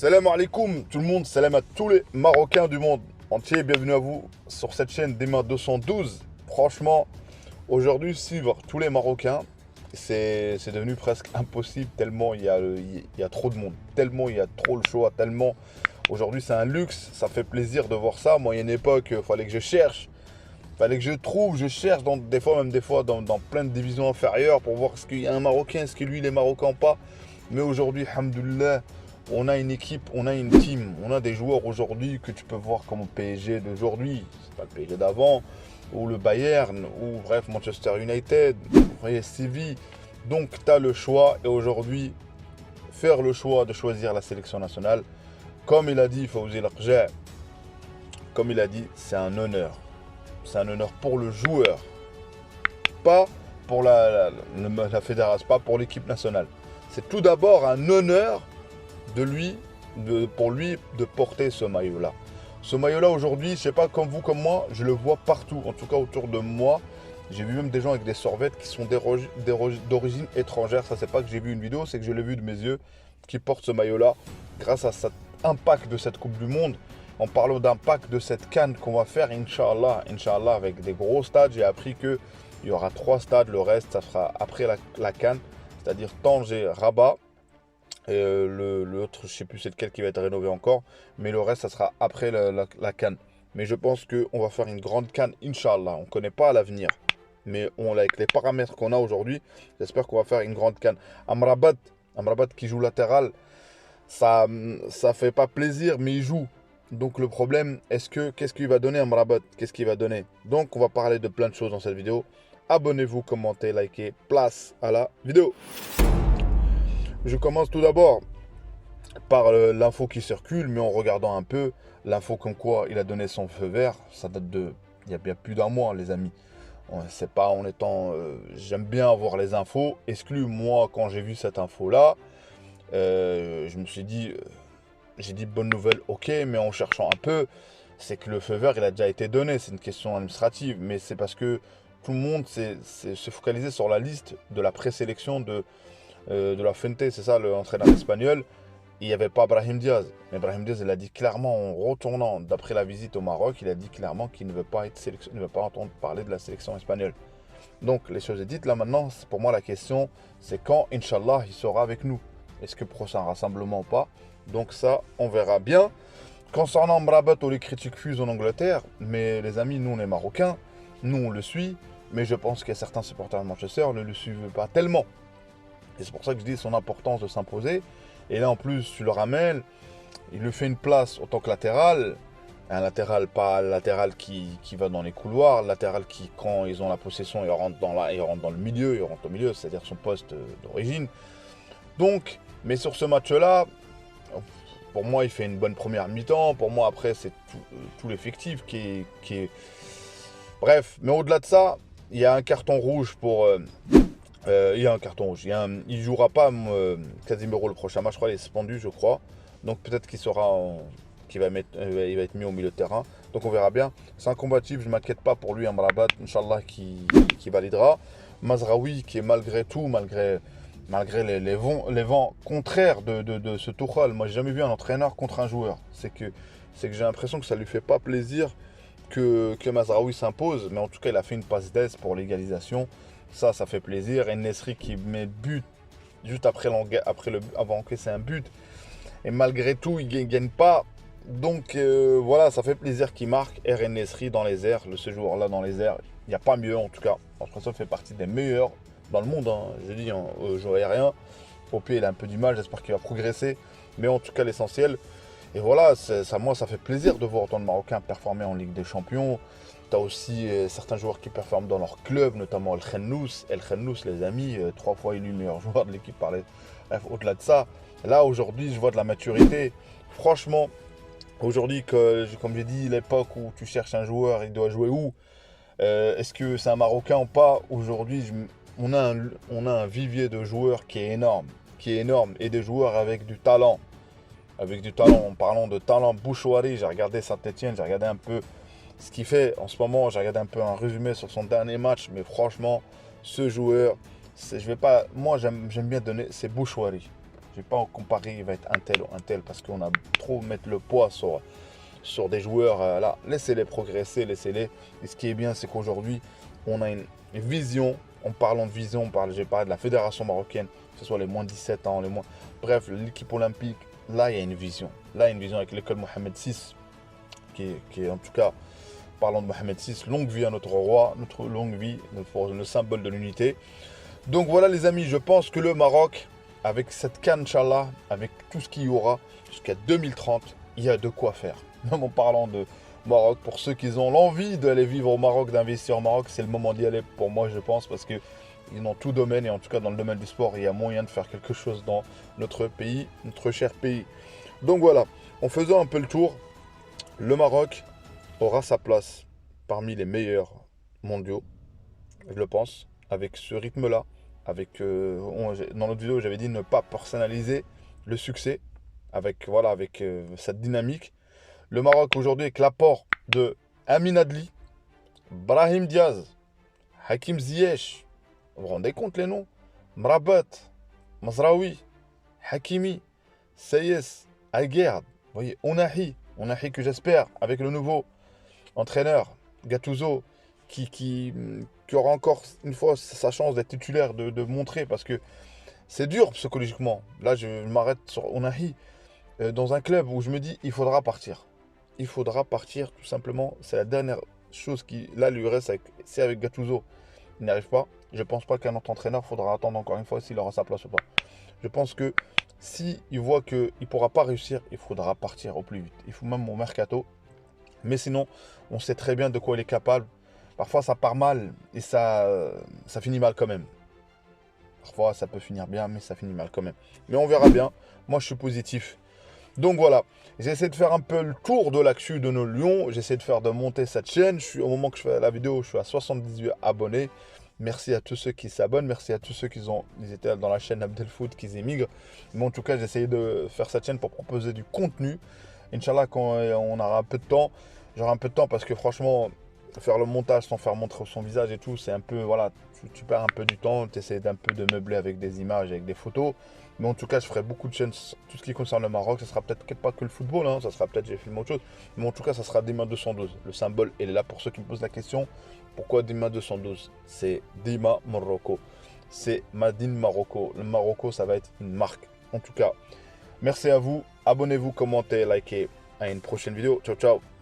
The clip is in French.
Salam alaikum tout le monde, salam à tous les Marocains du monde entier, bienvenue à vous sur cette chaîne Dima 212. Franchement, aujourd'hui suivre tous les Marocains, c'est devenu presque impossible tellement il y a trop de monde, tellement il y a trop le choix, tellement aujourd'hui c'est un luxe, ça fait plaisir de voir ça. Moi il y a une époque, il fallait que je cherche, fallait que je trouve, je cherche des fois dans plein de divisions inférieures pour voir est-ce qu'il y a un Marocain, est-ce que lui il est Marocain ou pas. Mais aujourd'hui, alhamdoulilah, on a une équipe, on a une team, on a des joueurs aujourd'hui que tu peux voir comme au PSG d'aujourd'hui, c'est pas le PSG d'avant, ou le Bayern, ou bref Manchester United, ou Séville. Donc tu as le choix et aujourd'hui, faire le choix de choisir la sélection nationale, comme il a dit Fawzi Lakja, comme il a dit, c'est un honneur. C'est un honneur pour le joueur, pas pour la fédération, pas pour l'équipe nationale. C'est tout d'abord un honneur pour lui de porter ce maillot-là. Ce maillot-là aujourd'hui, je sais pas comme vous, comme moi, je le vois partout, en tout cas autour de moi. J'ai vu même des gens avec des sorvettes qui sont d'origine étrangère. Ça, c'est pas que j'ai vu une vidéo, c'est que je l'ai vu de mes yeux, qui portent ce maillot-là grâce à cet impact de cette Coupe du Monde. En parlant d'impact de cette CAN qu'on va faire, Inch'Allah, avec des gros stades. J'ai appris qu'il y aura 3 stades, le reste, ça sera après la CAN. C'est-à-dire Tanger, Rabat, et l'autre, je ne sais plus c'est lequel qui va être rénové encore, mais le reste, ça sera après la CAN. Mais je pense qu'on va faire une grande CAN, Inch'Allah. On ne connaît pas l'avenir, mais avec les paramètres qu'on a aujourd'hui, j'espère qu'on va faire une grande CAN. Amrabat qui joue latéral, ça fait pas plaisir, mais il joue. Donc le problème, qu'est-ce qu'il va donner Amrabat? Qu'est-ce qu'il va donner? Donc on va parler de plein de choses dans cette vidéo. Abonnez-vous, commentez, likez, place à la vidéo. Je commence tout d'abord par l'info qui circule, mais en regardant un peu l'info comme quoi il a donné son feu vert. Ça date il y a bien plus d'un mois, les amis. C'est pas en étant... j'aime bien avoir les infos. Exclu, moi, quand j'ai vu cette info-là, je me suis dit... j'ai dit bonne nouvelle, ok, mais en cherchant un peu, c'est que le feu vert, il a déjà été donné. C'est une question administrative, mais c'est parce que tout le monde s'est focalisé sur la liste de la présélection de la Fuente, c'est ça, l'entraîneur espagnol. Il n'y avait pas Brahim Diaz. Mais Brahim Diaz, il a dit clairement, en retournant d'après la visite au Maroc, il a dit clairement qu'il ne veut pas être sélectionné, ne veut pas entendre parler de la sélection espagnole. Donc, les choses sont dites. Là, maintenant, pour moi, la question, c'est quand, Inch'Allah, il sera avec nous. Est-ce que prochain rassemblement ou pas? Donc ça, on verra bien. Concernant Amrabat, on les critique fuse en Angleterre, mais les amis, nous on est Marocains, nous on le suit, mais je pense que certains supporters de Manchester ne le suivent pas tellement. Et c'est pour ça que je dis son importance de s'imposer. Et là en plus, tu le ramènes, il lui fait une place en tant que latéral, un latéral pas latéral qui va dans les couloirs, latéral qui quand ils ont la possession, il rentre dans le milieu, il rentre au milieu, c'est-à-dire son poste d'origine. Donc, mais sur ce match-là, pour moi, il fait une bonne première mi-temps. Pour moi, après, c'est tout l'effectif qui est... Bref, mais au-delà de ça, il y a un carton rouge pour... il y a un carton rouge. Il ne jouera pas Casemiro le prochain match. Je crois qu'il est suspendu, je crois. Donc peut-être qu'il il va être mis au milieu de terrain. Donc on verra bien. C'est un combatif, je ne m'inquiète pas pour lui. Amrabat, Inch'Allah, qui validera. Mazraoui, qui est malgré tout, malgré les vents contraires de ce Tuchel. Moi, j'ai jamais vu un entraîneur contre un joueur. C'est que j'ai l'impression que ça lui fait pas plaisir que Mazraoui s'impose. Mais en tout cas, il a fait une passe d'aise pour l'égalisation. Ça fait plaisir. Et Nesri qui met but juste avant que c'est un but. Et malgré tout, il ne gagne pas. Donc voilà, ça fait plaisir qu'il marque. RN Nesri dans les airs. Ce joueur-là dans les airs, il n'y a pas mieux en tout cas. Ça fait partie des meilleurs dans le monde, hein. Je dis, au jeu aérien. Poppy, il a un peu du mal, j'espère qu'il va progresser. Mais en tout cas, l'essentiel. Et voilà, moi, ça fait plaisir de voir autant de Marocains performer en Ligue des Champions. Tu as aussi certains joueurs qui performent dans leur club, notamment El Khennous. El Khennous, les amis, 3 fois élu meilleur joueur de l'équipe par Bref, au-delà de ça, là, aujourd'hui, je vois de la maturité. Franchement, aujourd'hui, comme j'ai dit, l'époque où tu cherches un joueur, il doit jouer où? Est-ce que c'est un Marocain ou pas? Aujourd'hui, on a un vivier de joueurs qui est énorme, et des joueurs avec du talent. En parlant de talent, Bouchouari, j'ai regardé Saint-Etienne, j'ai regardé un peu ce qu'il fait en ce moment, j'ai regardé un peu un résumé sur son dernier match, mais franchement, ce joueur, moi j'aime bien donner, c'est Bouchouari. Je ne vais pas comparer, il va être un tel ou un tel, parce qu'on a trop mettre le poids sur des joueurs. Là, laissez-les progresser, laissez-les. Et ce qui est bien, c'est qu'aujourd'hui, on a une vision. En parlant de vision, j'ai parlé de la fédération marocaine, que ce soit les moins 17 ans, les moins... Bref, l'équipe olympique, là, il y a une vision. Là, il y a une vision avec l'école Mohamed VI, qui est en tout cas, parlant de Mohamed VI, longue vie à notre roi, notre longue vie, le symbole de l'unité. Donc voilà les amis, je pense que le Maroc, avec cette CAN, Inch'Allah, avec tout ce qu'il y aura jusqu'à 2030, il y a de quoi faire. Même en parlant de Maroc, pour ceux qui ont l'envie d'aller vivre au Maroc, d'investir au Maroc, c'est le moment d'y aller pour moi, je pense, parce que dans tout domaine, et en tout cas dans le domaine du sport, il y a moyen de faire quelque chose dans notre pays, notre cher pays. Donc voilà, en faisant un peu le tour, le Maroc aura sa place parmi les meilleurs mondiaux, je le pense, avec ce rythme-là. Dans l'autre vidéo, j'avais dit ne pas personnaliser le succès avec cette dynamique. Le Maroc aujourd'hui avec l'apport de Amin Adli, Brahim Diaz, Hakim Ziyech, vous vous rendez compte les noms? Mrabat, Mazraoui, Hakimi, Seyes, Aguerd, vous voyez, Onahi que j'espère avec le nouveau entraîneur Gattuso qui aura encore une fois sa chance d'être titulaire, de montrer, parce que c'est dur psychologiquement. Là, je m'arrête sur Onahi, dans un club où je me dis, il faudra partir. Il faudra partir, tout simplement. C'est la dernière chose qui, là, lui reste, c'est avec Gattuso. Il n'arrive pas. Je ne pense pas qu'un autre entraîneur, faudra attendre encore une fois s'il aura sa place ou pas. Je pense que s'il voit qu'il ne pourra pas réussir, il faudra partir au plus vite. Il faut même mon mercato. Mais sinon, on sait très bien de quoi il est capable. Parfois, ça part mal et ça finit mal quand même. Parfois, ça peut finir bien, mais ça finit mal quand même. Mais on verra bien. Moi, je suis positif. Donc voilà, j'essaie de faire un peu le tour de l'actu de nos lions. J'essaie de monter cette chaîne. Au moment que je fais la vidéo, je suis à 78 abonnés. Merci à tous ceux qui s'abonnent. Merci à tous ceux qui étaient dans la chaîne Abdelfoot, qui émigrent. Mais en tout cas, j'essaie de faire cette chaîne pour proposer du contenu. Inch'Allah, quand on aura un peu de temps, j'aurai un peu de temps parce que franchement, faire le montage sans faire montrer son visage et tout, c'est un peu, voilà, tu perds un peu du temps, tu essaies d'un peu de meubler avec des images, avec des photos. Mais en tout cas, je ferai beaucoup de chaînes, tout ce qui concerne le Maroc. Ça sera peut-être pas que le football, hein, ça sera peut-être, j'ai filmé autre chose. Mais en tout cas, ça sera Dima 212. Le symbole, il est là pour ceux qui me posent la question. Pourquoi Dima 212? C'est Dima Morocco. C'est Madine Marocco. Le Marocco, ça va être une marque. En tout cas, merci à vous. Abonnez-vous, commentez, likez. À une prochaine vidéo. Ciao, ciao.